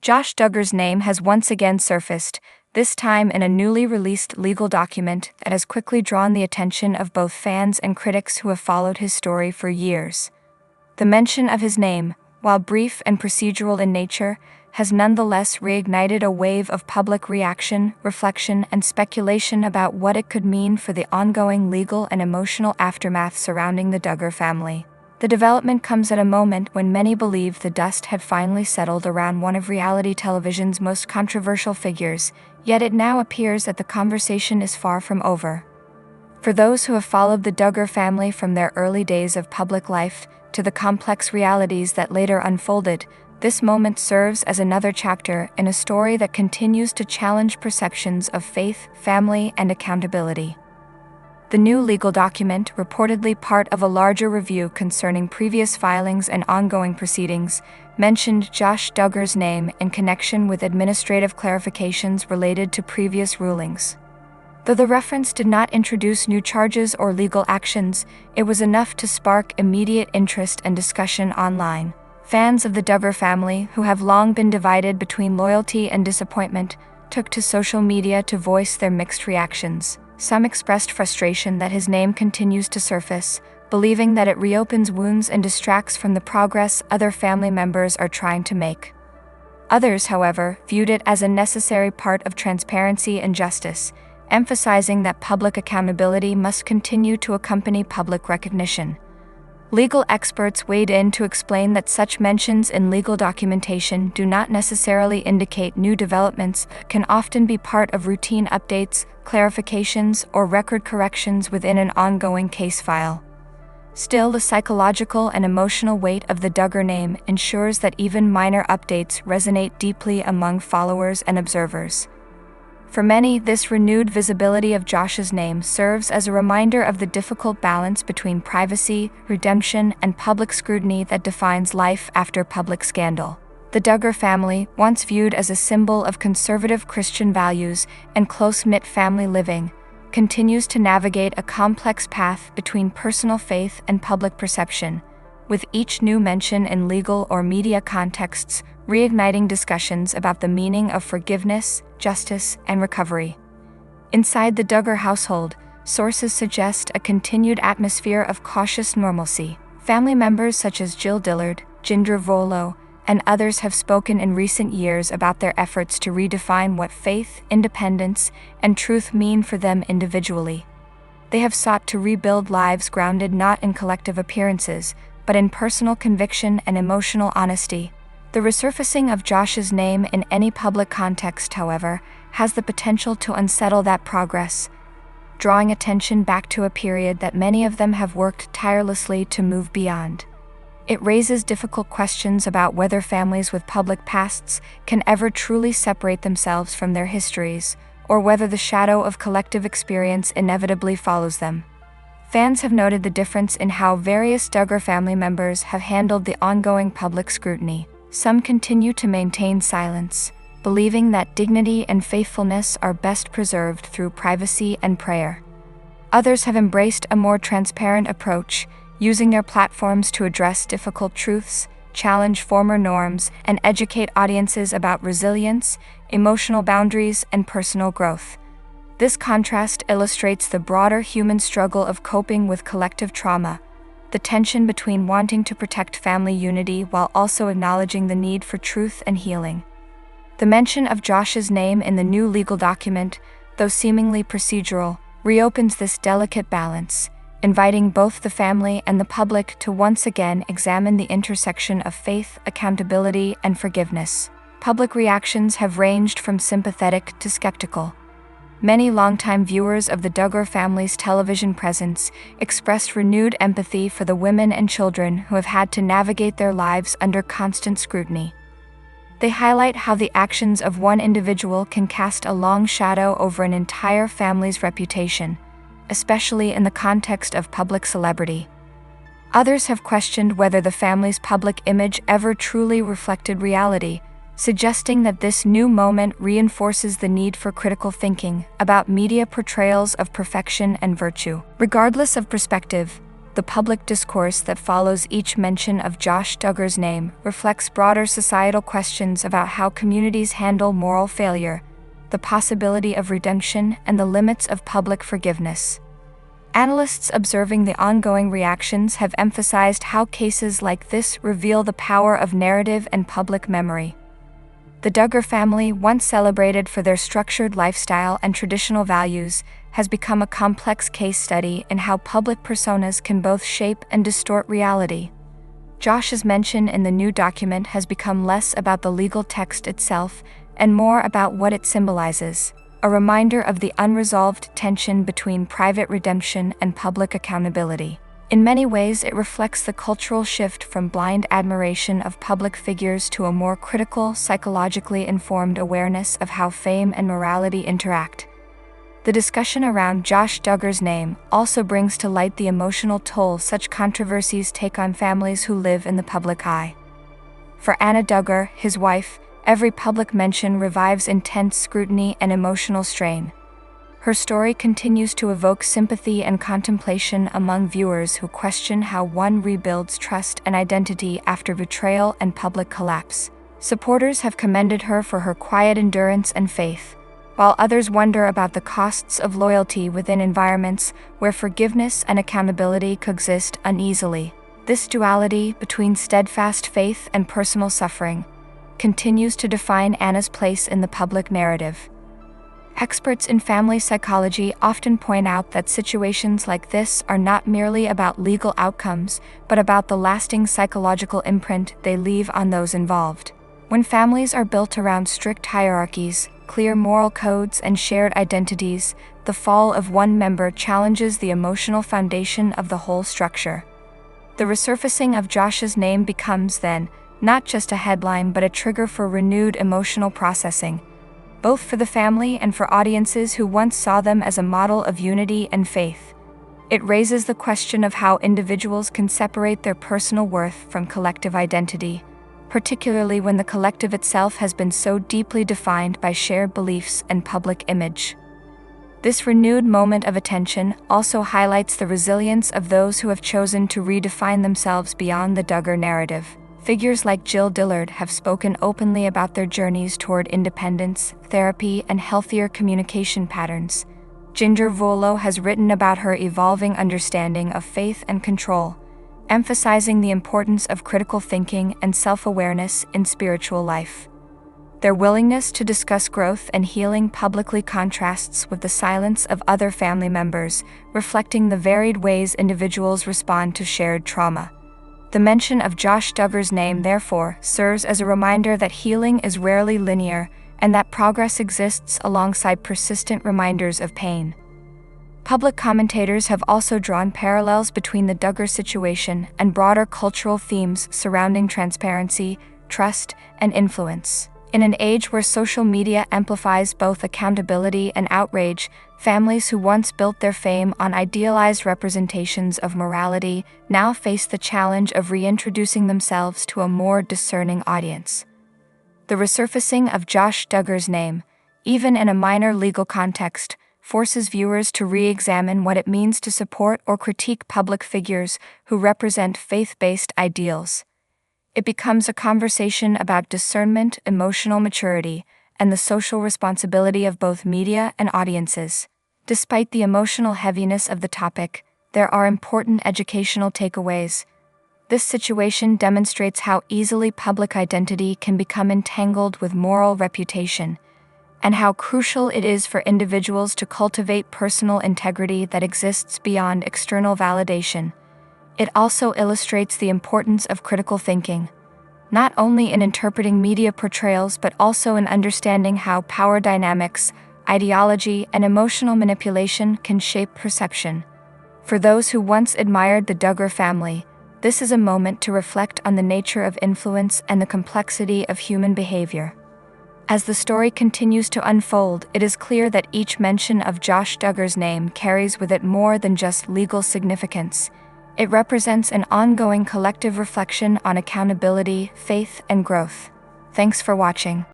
Josh Duggar's name has once again surfaced, this time in a newly released legal document that has quickly drawn the attention of both fans and critics who have followed his story for years. The mention of his name, while brief and procedural in nature, has nonetheless reignited a wave of public reaction, reflection, and speculation about what it could mean for the ongoing legal and emotional aftermath surrounding the Duggar family. The development comes at a moment when many believe the dust had finally settled around one of reality television's most controversial figures, yet it now appears that the conversation is far from over. For those who have followed the Duggar family from their early days of public life to the complex realities that later unfolded, this moment serves as another chapter in a story that continues to challenge perceptions of faith, family, and accountability. The new legal document, reportedly part of a larger review concerning previous filings and ongoing proceedings, mentioned Josh Duggar's name in connection with administrative clarifications related to previous rulings. Though the reference did not introduce new charges or legal actions, it was enough to spark immediate interest and discussion online. Fans of the Duggar family, who have long been divided between loyalty and disappointment, took to social media to voice their mixed reactions. Some expressed frustration that his name continues to surface, believing that it reopens wounds and distracts from the progress other family members are trying to make. Others, however, viewed it as a necessary part of transparency and justice, emphasizing that public accountability must continue to accompany public recognition. Legal experts weighed in to explain that such mentions in legal documentation do not necessarily indicate new developments, but can often be part of routine updates, clarifications, or record corrections within an ongoing case file. Still, the psychological and emotional weight of the Duggar name ensures that even minor updates resonate deeply among followers and observers. For many, this renewed visibility of Josh's name serves as a reminder of the difficult balance between privacy, redemption, and public scrutiny that defines life after public scandal. The Duggar family, once viewed as a symbol of conservative Christian values and close-knit family living, continues to navigate a complex path between personal faith and public perception, with each new mention in legal or media contexts reigniting discussions about the meaning of forgiveness, justice, and recovery. Inside the Duggar household, sources suggest a continued atmosphere of cautious normalcy. Family members such as Jill Dillard, Ginger Volo, and others have spoken in recent years about their efforts to redefine what faith, independence, and truth mean for them individually. They have sought to rebuild lives grounded not in collective appearances, but in personal conviction and emotional honesty. The resurfacing of Josh's name in any public context, however, has the potential to unsettle that progress, drawing attention back to a period that many of them have worked tirelessly to move beyond. It raises difficult questions about whether families with public pasts can ever truly separate themselves from their histories, or whether the shadow of collective experience inevitably follows them. Fans have noted the difference in how various Duggar family members have handled the ongoing public scrutiny. Some continue to maintain silence, believing that dignity and faithfulness are best preserved through privacy and prayer. Others have embraced a more transparent approach, using their platforms to address difficult truths, challenge former norms, and educate audiences about resilience, emotional boundaries, and personal growth. This contrast illustrates the broader human struggle of coping with collective trauma, the tension between wanting to protect family unity while also acknowledging the need for truth and healing. The mention of Josh's name in the new legal document, though seemingly procedural, reopens this delicate balance, inviting both the family and the public to once again examine the intersection of faith, accountability, and forgiveness. Public reactions have ranged from sympathetic to skeptical. Many longtime viewers of the Duggar family's television presence expressed renewed empathy for the women and children who have had to navigate their lives under constant scrutiny. They highlight how the actions of one individual can cast a long shadow over an entire family's reputation, especially in the context of public celebrity. Others have questioned whether the family's public image ever truly reflected reality, suggesting that this new moment reinforces the need for critical thinking about media portrayals of perfection and virtue. Regardless of perspective, The public discourse that follows each mention of Josh Duggar's name reflects broader societal questions about how communities handle moral failure, the possibility of redemption, and the limits of public forgiveness. Analysts observing the ongoing reactions have emphasized how cases like this reveal the power of narrative and public memory. The Duggar family, once celebrated for their structured lifestyle and traditional values, has become a complex case study in how public personas can both shape and distort reality. Josh's mention in the new document has become less about the legal text itself and more about what it symbolizes, a reminder of the unresolved tension between private redemption and public accountability. In many ways, it reflects the cultural shift from blind admiration of public figures to a more critical, psychologically informed awareness of how fame and morality interact. The discussion around Josh Duggar's name also brings to light the emotional toll such controversies take on families who live in the public eye. For Anna Duggar, his wife, every public mention revives intense scrutiny and emotional strain. Her story continues to evoke sympathy and contemplation among viewers who question how one rebuilds trust and identity after betrayal and public collapse. Supporters have commended her for her quiet endurance and faith, while others wonder about the costs of loyalty within environments where forgiveness and accountability coexist uneasily. This duality between steadfast faith and personal suffering continues to define Anna's place in the public narrative. Experts in family psychology often point out that situations like this are not merely about legal outcomes, but about the lasting psychological imprint they leave on those involved. When families are built around strict hierarchies, clear moral codes, and shared identities, the fall of one member challenges the emotional foundation of the whole structure. The resurfacing of Josh's name becomes, then, not just a headline but a trigger for renewed emotional processing, both for the family and for audiences who once saw them as a model of unity and faith. It raises the question of how individuals can separate their personal worth from collective identity, particularly when the collective itself has been so deeply defined by shared beliefs and public image. This renewed moment of attention also highlights the resilience of those who have chosen to redefine themselves beyond the Duggar narrative. Figures like Jill Dillard have spoken openly about their journeys toward independence, therapy, and healthier communication patterns. Ginger Volo has written about her evolving understanding of faith and control, emphasizing the importance of critical thinking and self-awareness in spiritual life. Their willingness to discuss growth and healing publicly contrasts with the silence of other family members, reflecting the varied ways individuals respond to shared trauma. The mention of Josh Duggar's name, therefore, serves as a reminder that healing is rarely linear and that progress exists alongside persistent reminders of pain. Public commentators have also drawn parallels between the Duggar situation and broader cultural themes surrounding transparency, trust, and influence. In an age where social media amplifies both accountability and outrage, families who once built their fame on idealized representations of morality now face the challenge of reintroducing themselves to a more discerning audience. The resurfacing of Josh Duggar's name, even in a minor legal context, forces viewers to re-examine what it means to support or critique public figures who represent faith-based ideals. It becomes a conversation about discernment, emotional maturity, and the social responsibility of both media and audiences. Despite the emotional heaviness of the topic, there are important educational takeaways. This situation demonstrates how easily public identity can become entangled with moral reputation, and how crucial it is for individuals to cultivate personal integrity that exists beyond external validation. It also illustrates the importance of critical thinking, not only in interpreting media portrayals but also in understanding how power dynamics, ideology, and emotional manipulation can shape perception. For those who once admired the Duggar family, this is a moment to reflect on the nature of influence and the complexity of human behavior. As the story continues to unfold, it is clear that each mention of Josh Duggar's name carries with it more than just legal significance. It represents an ongoing collective reflection on accountability, faith, and growth. Thanks for watching.